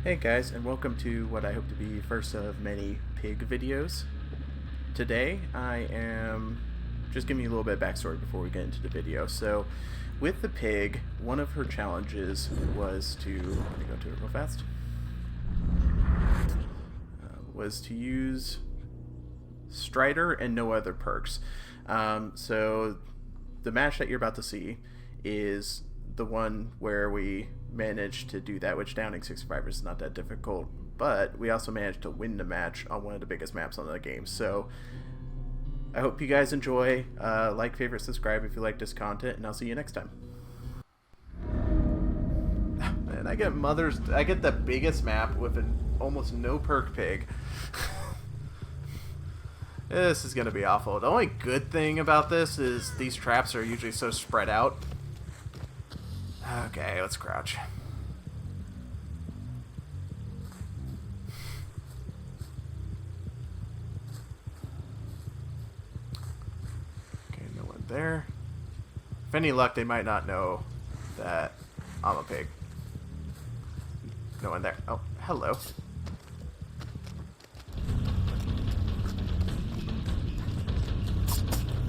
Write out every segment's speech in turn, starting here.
Hey guys, and welcome to what I hope to be first of many pig videos. Today I am just giving you a little bit of backstory before we get into the video. So with the pig, one of her challenges was to, let me go to it real fast, was to use Stridor and no other perks. So the match that you're about to see is the one where we managed to do that, which downing 6 survivors is not that difficult, but we also managed to win the match on one of the biggest maps on the game. So I hope you guys enjoy. Like, favorite, subscribe if you like this content, and I'll see you next time. Man, I get the biggest map with almost no perk pig. This is gonna be awful. The only good thing about this is these traps are usually so spread out. Okay, let's crouch. Okay, no one there. If any luck, they might not know that I'm a pig. No one there. Oh, hello.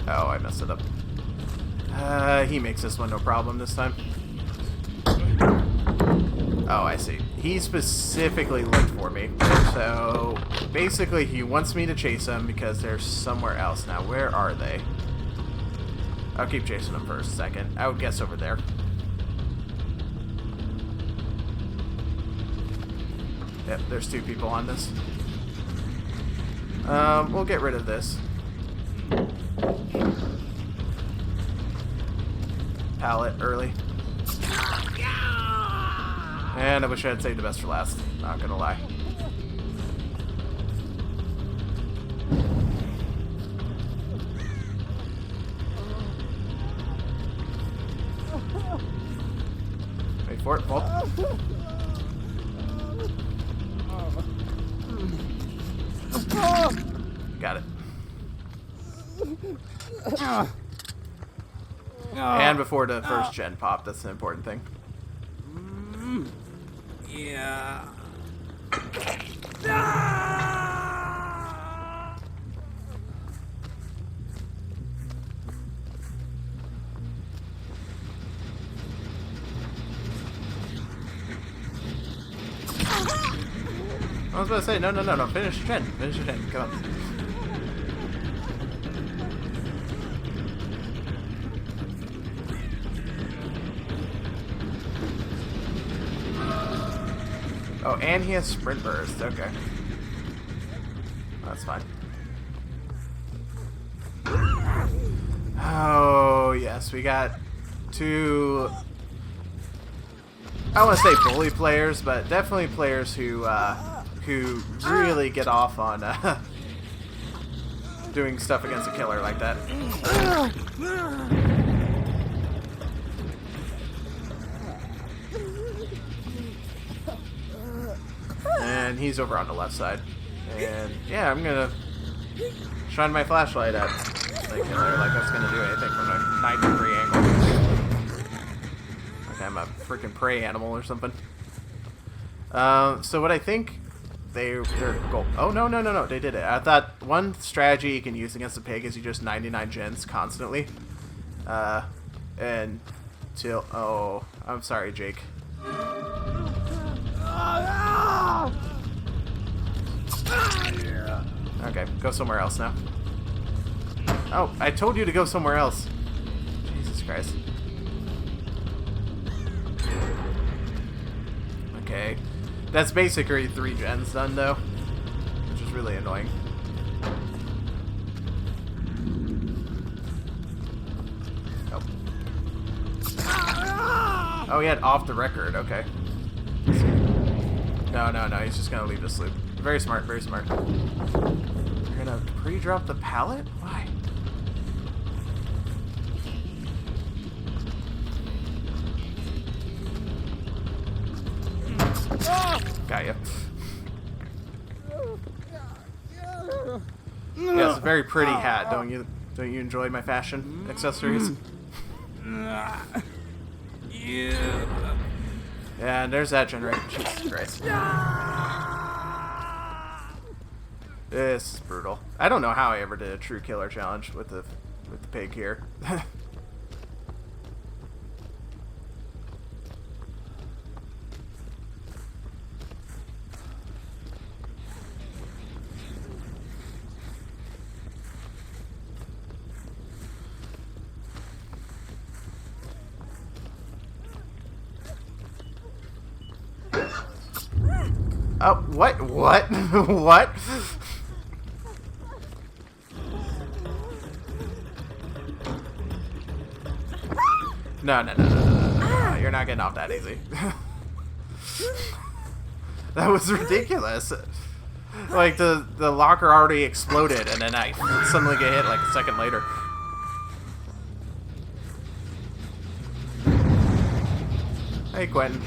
Oh, I messed it up. He makes this one no problem this time. Oh, I see. He specifically looked for me. So, basically, he wants me to chase him because they're somewhere else. Now, where are they? I'll keep chasing them for a second. I would guess over there. Yep, there's two people on this. We'll get rid of this. Pallet early. And I wish I had saved the best for last. Not gonna lie. Wait for it, fall. Got it. And before the first gen pop, that's an important thing. Yeah. I was about to say, no, finish your gen. Finish your gen, come on. Oh, and he has sprint burst. Okay. That's fine. Oh, yes. We got two... I don't want to say bully players, but definitely players who really get off on doing stuff against a killer like that. And he's over on the left side. And yeah, I'm gonna shine my flashlight at the killer like that's gonna do anything from a 90-degree angle. Like I'm a freaking prey animal or something. So what I think they're goal. Oh no, they did it. I thought one strategy you can use against the pig is you just 99 gens constantly. And till oh, I'm sorry, Jake. Okay, go somewhere else now. Oh, I told you to go somewhere else. Jesus Christ. Okay. That's basically 3 gens done, though. Which is really annoying. Oh. Oh, he had off the record. Okay. No, he's just gonna leave this loop. Very smart, very smart. You're gonna pre-drop the pallet? Why? Got ya. Yeah, it's a very pretty hat. Don't you enjoy my fashion accessories? Yeah. Yeah, and there's that generator. Jesus Christ. This is brutal. I don't know how I ever did a true killer challenge with the pig here. Oh, what? What? What? No, no, no, no, no, no, no. You're not getting off that easy. That was ridiculous. Like, the locker already exploded, and then I suddenly get hit like a second later. Hey, Quentin.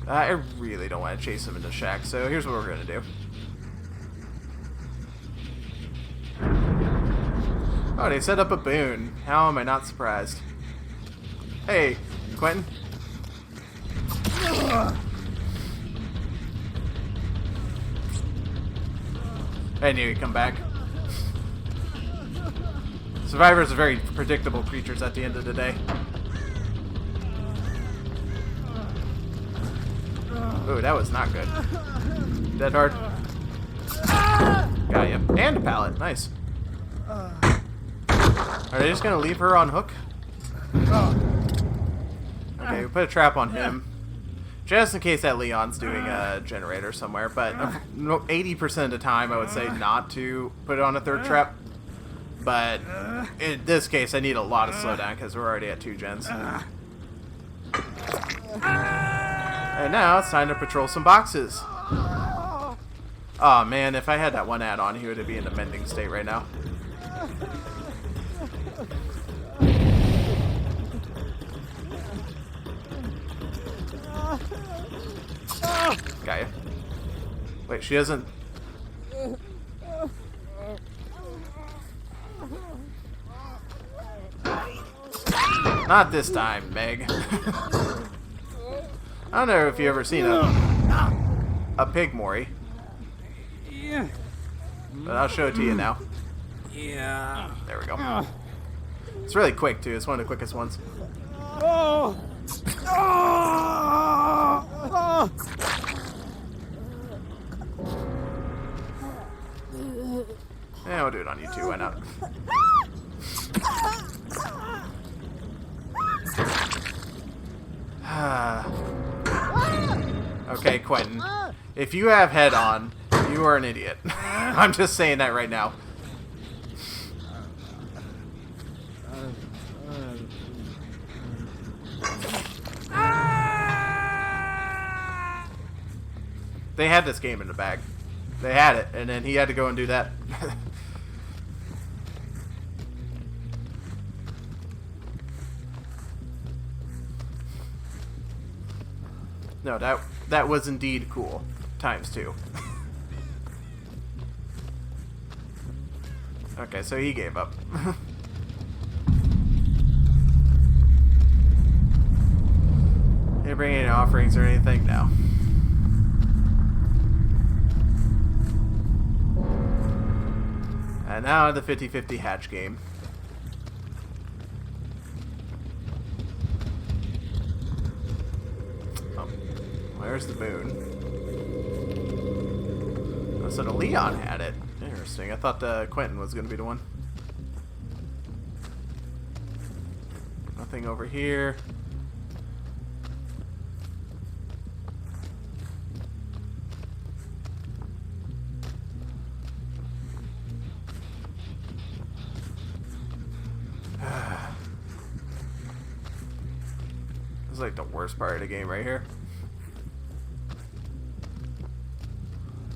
I really don't want to chase him into shack, so here's what we're going to do. Oh, they set up a boon. How am I not surprised? Hey, Quentin. I knew he'd come back. Survivors are very predictable creatures at the end of the day. Ooh, that was not good. Dead hard. Got you. And a pallet. Nice. Are they just gonna leave her on hook? Okay, we put a trap on him. Just in case that Leon's doing a generator somewhere, but 80% of the time I would say not to put it on a third trap. But in this case, I need a lot of slowdown because we're already at 2 gens. And now it's time to patrol some boxes. Oh man, if I had that one add-on, he would be in a mending state right now. Got ya. Wait, she doesn't... Not this time, Meg. I don't know if you've ever seen a pig Mori. Yeah. But I'll show it to you now. Yeah. There we go. It's really quick, too. It's one of the quickest ones. Oh. Oh. Yeah, we'll do it on you, too. Why not? Okay, Quentin. If you have head on, you are an idiot. I'm just saying that right now. They had this game in the bag. They had it, and then he had to go and do that. No, that was indeed cool. ×2. Okay, so he gave up. Didn't bring any offerings or anything? No. And now the 50-50 hatch game. Where's the boon? Oh, so the Leon had it. Interesting. I thought Quentin was going to be the one. Nothing over here. This is like the worst part of the game right here.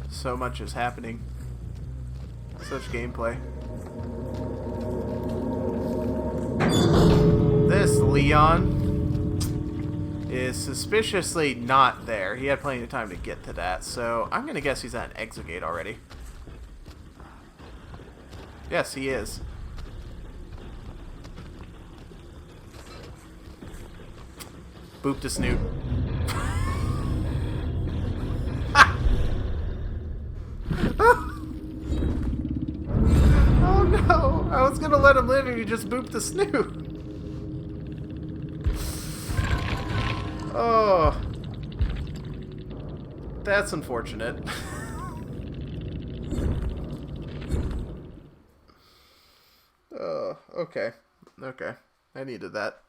So much is happening. Such gameplay. This Leon is suspiciously not there. He had plenty of time to get to that, so I'm gonna guess he's at an exit gate already. Yes, he is. Boop to Snoot. Oh no! I was gonna let him live if you just booped the Snoot. Oh. That's unfortunate. Oh, okay. Okay. I needed that.